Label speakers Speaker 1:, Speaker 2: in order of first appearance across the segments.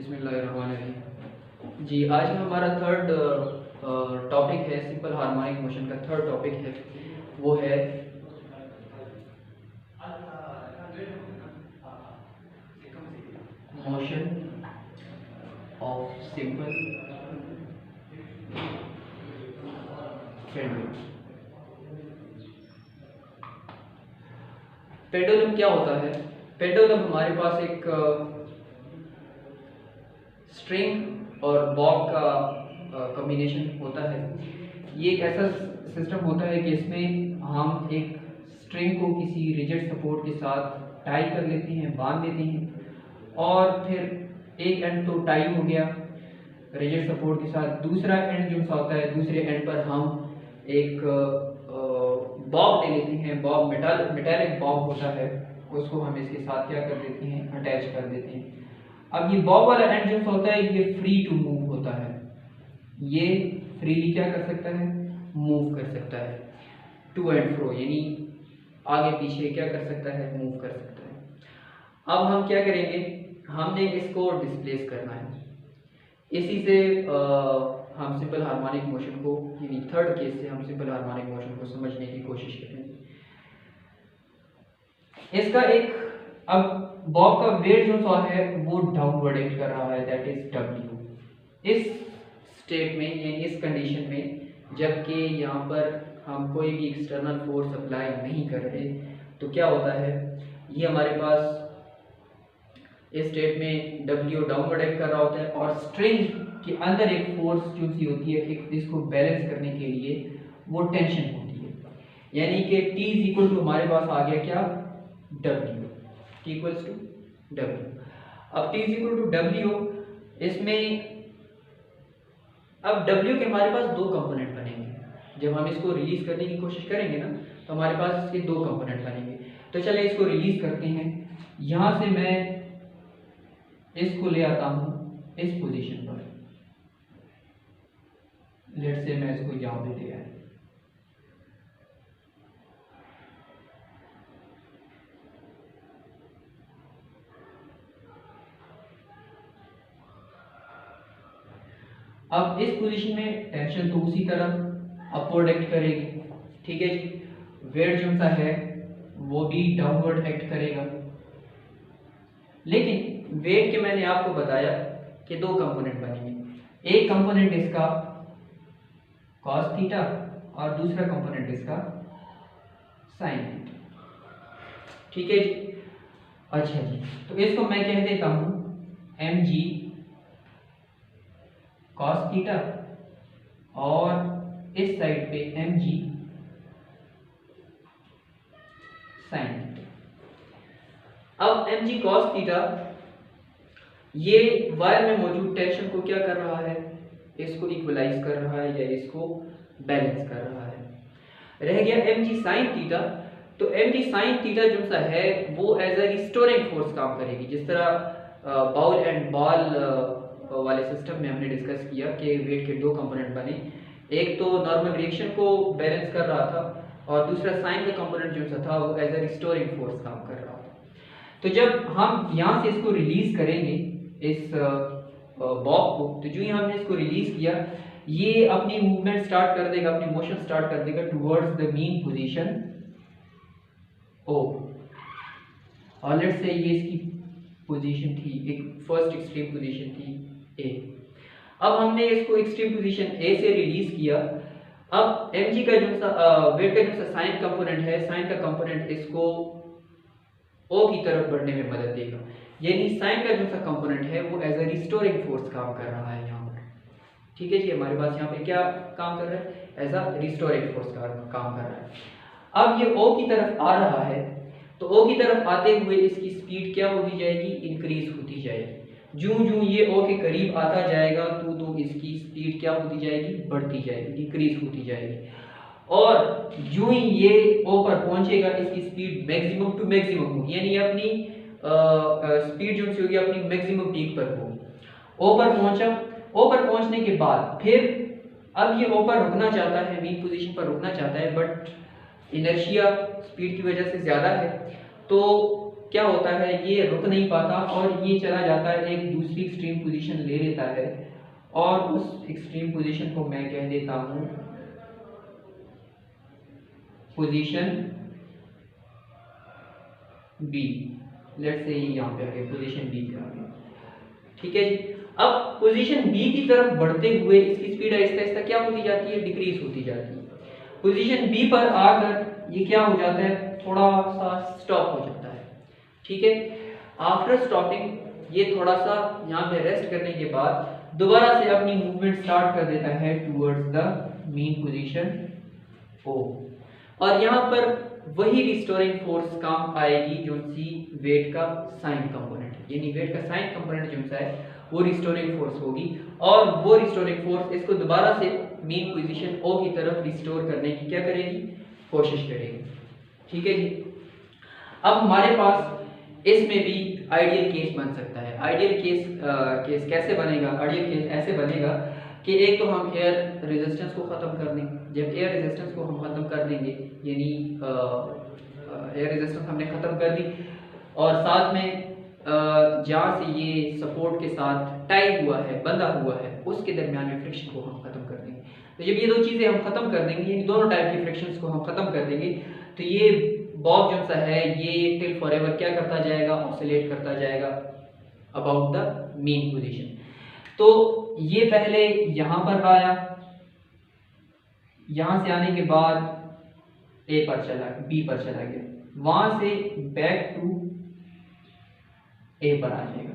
Speaker 1: बिस्मिल्लाहिर्रहमानिर्रहीम। जी, आज का हमारा थर्ड टॉपिक है सिंपल हार्मोनिक मोशन का। थर्ड टॉपिक है वो है motion of simple pendulum. Pendulum क्या होता है? पेंडुलम हमारे पास एक स्ट्रिंग और बॉब का कॉम्बिनेशन होता है। ये एक ऐसा सिस्टम होता है कि इसमें हम एक स्ट्रिंग को किसी रिजिड सपोर्ट के साथ टाई कर लेते हैं, बांध देते हैं, और फिर एक एंड तो टाई हो गया रिजिड सपोर्ट के साथ। दूसरा एंड जो सा होता है, दूसरे एंड पर हम एक बॉब ले लेते हैं। बॉब मेटालिक बॉब होता है, उसको हम इसके साथ क्या कर देते हैं, अटैच कर देते हैं। अब ये बॉब वाला एंड जो होता है ये फ्री टू मूव होता है। ये फ्रीली क्या कर सकता है, मूव कर सकता है, टू एंड फ्रो, यानी आगे पीछे क्या कर सकता है, मूव कर सकता है। अब हम क्या करेंगे, हमने इसको डिस्प्लेस करना है। इसी से हम सिंपल हार्मोनिक मोशन को, यानी थर्ड केस से हम सिंपल हार्मोनिक मोशन को समझने की कोशिश करेंगे। इसका एक, अब बॉब का वेट जो सा है वो डाउनवर्ड एक्ट कर रहा है, दैट इज डब्ल्यू। इस स्टेट में, यानी इस कंडीशन में, जबकि यहाँ पर हम कोई भी एक्सटर्नल फोर्स अप्लाई नहीं कर रहे, तो क्या होता है, ये हमारे पास इस स्टेट में डब्ल्यू डाउनवर्ड एक्ट कर रहा होता है, और स्ट्रिंग के अंदर एक फोर्स जो सी होती है, एक इसको बैलेंस करने के लिए वो टेंशन होती है। यानी कि T इज इक्वल टू हमारे पास आ गया क्या, W, T equals to W। अब T is equal to W, इसमें अब W के हमारे पास दो कंपोनेंट बनेंगे। जब हम इसको रिलीज करने की कोशिश करेंगे ना, तो हमारे पास इसके दो कंपोनेंट बनेंगे। तो चलिए इसको रिलीज करते हैं। यहां से मैं इसको ले आता हूं इस पोजीशन पर, लेट्स से मैं इसको यहां पे ले आया। अब इस पोजीशन में टेंशन तो उसी तरह अपवर्ड एक्ट करेगी, ठीक है जी। वेट जो सा है वो भी डाउनवर्ड एक्ट करेगा, लेकिन वेट के मैंने आपको बताया कि दो कंपोनेंट बनेंगे। एक कंपोनेंट इसका कॉस थीटा और दूसरा कंपोनेंट इसका साइन थीटा, ठीक है जी। अच्छा जी, तो इसको मैं कह देता हूं mg cos थीटा, और इस साइड पे mg sin थीटा। अब mg cos थीटा ये वायर में मौजूद टेंशन को क्या कर रहा है, इसको इक्वलाइज कर रहा है या इसको बैलेंस कर रहा है। रह गया mg sin थीटा, तो mg sin थीटा जो सा है वो एज अ रिस्टोरिंग फोर्स काम करेगी। जिस तरह बाउल एंड बॉल वाले सिस्टम में हमने डिस्कस किया कि वेट के दो कंपोनेंट बने, एक तो नॉर्मल रिएक्शन को बैलेंस कर रहा था, और दूसरा साइन का कंपोनेंट जो सा था वो एज अ रिस्टोरिंग फोर्स काम कर रहा था। तो जब हम यहाँ से इसको रिलीज करेंगे इस बॉब को, तो जो ही हमने इसको रिलीज किया, ये अपनी मूवमेंट स्टार्ट कर देगा, अपनी मोशन स्टार्ट कर देगा towards the mean position O। और लेट्स से ये इसकी पोजीशन थी, एक फर्स्ट एक्सट्रीम पोजीशन थी A। अब हमने इसको एक्सट्रीम पोजीशन A से रिलीज किया। अब mg का जो सा वेट का जो सा साइन कंपोनेंट है, साइन का कंपोनेंट इसको O की तरफ बढ़ने में मदद देगा, यानी साइन का जो सा कंपोनेंट है वो एज अ रिस्टोरिंग फोर्स काम कर रहा है यहाँ पर, ठीक है जी। हमारे पास यहाँ पे क्या काम कर रहा है, एज अ रिस्टोरिंग फोर्स का काम कर रहा है। अब ये O की तरफ आ रहा है, तो O की तरफ आते हुए इसकी स्पीड क्या होती जाएगी, इंक्रीज होती जाएगी। जूं जूं ये O के करीब आता जाएगा तो इसकी स्पीड क्या होती जाएगी, बढ़ती जाएगी, इंक्रीज होती जाएगी। और जो ही ये O पर पहुंचेगा, इसकी स्पीड मैक्सिमम टू मैक्सिमम होगी, यानी अपनी स्पीड जो होगी अपनी मैक्सिमम पीक पर होगी। O पर पहुंचा, O पर पहुंचने के बाद फिर अब ये O पर रुकना चाहता है, मीन पोजीशन पर रुकना चाहता है, बट इनर्शिया स्पीड की वजह से ज्यादा है, तो क्या होता है, ये रुक नहीं पाता और ये चला जाता है, एक दूसरी एक्सट्रीम पोजीशन ले लेता है और उस एक्सट्रीम पोजीशन को मैं कह देता हूं पोजीशन बी। लेट्स से यहाँ पे आ गया, पोजीशन बी पे आ गया, ठीक है जी। अब पोजीशन बी की तरफ बढ़ते हुए इसकी स्पीड आहिस्ता आहिस्ता क्या होती जाती है, डिक्रीज होती जाती है। पोजीशन बी पर आकर ये क्या हो जाता है, थोड़ा सा स्टॉप हो जाता है, ठीक है। आफ्टर स्टॉपिंग ये थोड़ा सा यहाँ पे रेस्ट करने के बाद दोबारा से अपनी मूवमेंट स्टार्ट कर देता है टुवर्ड्स द मीन पोजीशन ओ, और यहाँ पर वही रिस्टोरिंग फोर्स काम आएगी जो सी वेट का साइन कंपोनेंट है, यानी वेट का साइन कंपोनेंट जो सा है वो रिस्टोरिंग फोर्स होगी, और वो रिस्टोरिंग फोर्स इसको दोबारा से मीन पोजीशन ओ की तरफ रिस्टोर करने की क्या करेगी, कोशिश करेगी, ठीक है जी। अब हमारे पास इसमें भी आइडियल केस बन सकता है। आइडियल केस कैसे बनेगा, आइडियल केस ऐसे बनेगा कि एक तो हम एयर रेजिस्टेंस को ख़त्म कर देंगे। जब एयर रेजिस्टेंस को हम ख़त्म कर देंगे, यानी एयर रेजिस्टेंस हमने ख़त्म कर दी और साथ में जहाँ से ये सपोर्ट के साथ टाई हुआ है, बंधा हुआ है, उसके दरमियान में फ्रिक्शन को हम ख़त्म कर देंगे। तो जब ये दो चीज़ें हम ख़त्म कर देंगे, यानी दोनों टाइप की फ्रिक्शंस को हम ख़त्म कर देंगे, तो ये बॉब जो सा है ये टिल फॉरएवर क्या करता जाएगा, ऑसिलेट करता जाएगा अबाउट द मीन पोजीशन। तो ये पहले यहाँ पर आया, यहाँ से आने के बाद ए पर चला, बी पर चला गया, वहां से बैक टू ए पर आ जाएगा।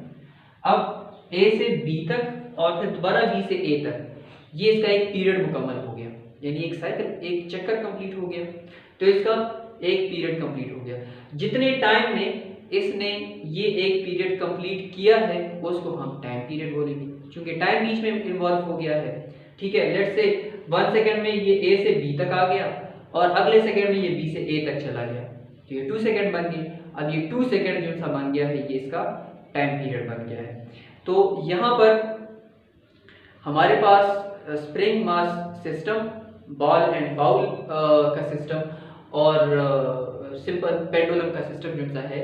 Speaker 1: अब ए से बी तक और फिर दोबारा बी से ए तक, ये इसका एक पीरियड मुकम्मल हो गया, यानी एक साइकिल, एक चक्कर कंप्लीट हो गया। तो इसका एक पीरियड कंप्लीट हो गया। जितने टाइम में इसने ये एक पीरियड कंप्लीट किया है उसको हम टाइम पीरियड बोलेंगे, क्योंकि टाइम बीच में इन्वॉल्व हो गया है, ठीक है। लेट्स से 1 सेकंड में ये ए से बी तक आ गया और अगले सेकंड में ये बी से ए तक चला गया, तो ये 2 सेकंड बन गए। अब ये 2 सेकंड जो सा बन गया है ये इसका टाइम पीरियड बन गया है। तो यहाँ पर हमारे पास spring mass system, ball and bowl का सिस्टम और सिंपल पेंडुलम का सिस्टम जो सा है,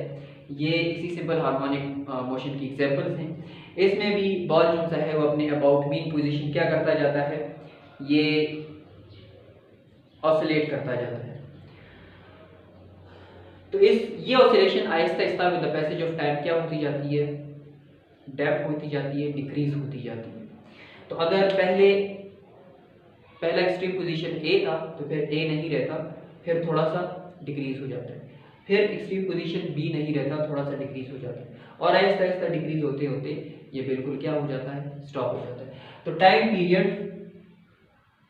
Speaker 1: ये इसी सिंपल हार्मोनिक मोशन की एग्जांपल्स हैं। इसमें भी बॉल जो सा है वो अपने अबाउट मीन पोजीशन क्या करता जाता है, ये ऑसिलेट करता जाता है। तो ये oscillation Aahista Aahista with the passage of time क्या होती जाती है, डेप्थ होती जाती है, डिक्रीज होती जाती है। तो अगर पहला एक्सट्रीम पोजीशन ए था तो फिर ए नहीं रहता, फिर थोड़ा सा डिक्रीज हो जाता है, फिर एक्सट्रीम पोजीशन बी नहीं रहता, थोड़ा सा डिक्रीज हो जाता है, और आहिस्ता आहिस्ता डिक्रीज होते होते ये बिल्कुल क्या हो जाता है, स्टॉप हो जाता है। तो टाइम पीरियड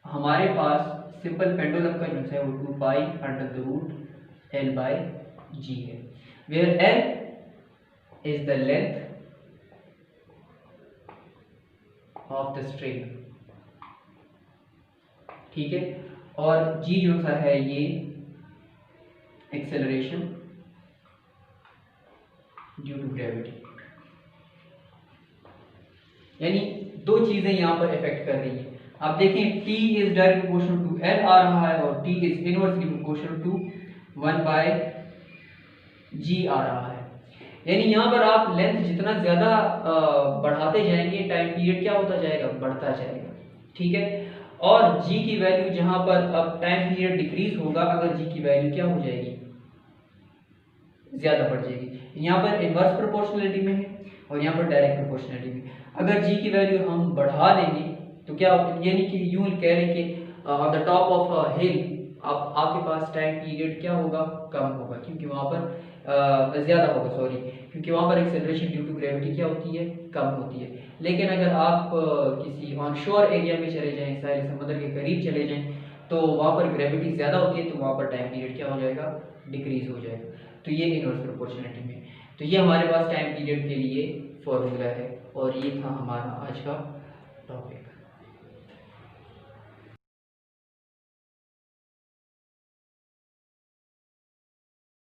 Speaker 1: हमारे पास सिंपल पेंडुलम का जो है वो 2 pi under the root L by G है, where L is the length of the string, ठीक है, और G जो सा है ये एक्सेलरेशन ड्यू टू ग्रेविटी, यानी दो चीजें यहां पर इफेक्ट कर रही है। आप देखें T is direct proportional to L आ रहा है और T is inversely proportional to 1 by G आ रहा है, यानी यहाँ पर आप लेंथ जितना ज़्यादा बढ़ाते जाएंगे टाइम पीरियड क्या होता जाएगा, बढ़ता जाएगा, ठीक है। और G की वैल्यू जहाँ पर अब टाइम पीरियड डिक्रीज होगा, अगर G की वैल्यू क्या हो जाएगी, ज़्यादा बढ़ जाएगी। यहाँ पर इनवर्स प्रोपोर्शनलिटी में है और यहाँ पर डायरेक्ट प्रोपोर्शनलिटी में। अगर G की वैल्यू हम बढ़ा देंगे तो क्या, यानी कि यूं कह रहे कि ऑन द टॉप ऑफ हिल आपके पास टाइम पीरियड क्या होगा, कम होगा, क्योंकि वहाँ पर ज़्यादा होगा, सॉरी, क्योंकि वहाँ पर एक्सेलरेशन ड्यू टू ग्रेविटी क्या होती है, कम होती है। लेकिन अगर आप किसी ऑन शोर एरिया में चले जाएं, साहिल समुद्र के करीब चले जाएं, तो वहाँ पर ग्रेविटी ज़्यादा होती है, तो वहाँ पर टाइम पीरियड क्या हो जाएगा, डिक्रीज हो जाएगा। तो ये इनवर्स प्रोपोर्शनलिटी में, तो ये हमारे पास टाइम पीरियड के लिए फॉर्मूला है, और ये था हमारा आज का टॉपिक।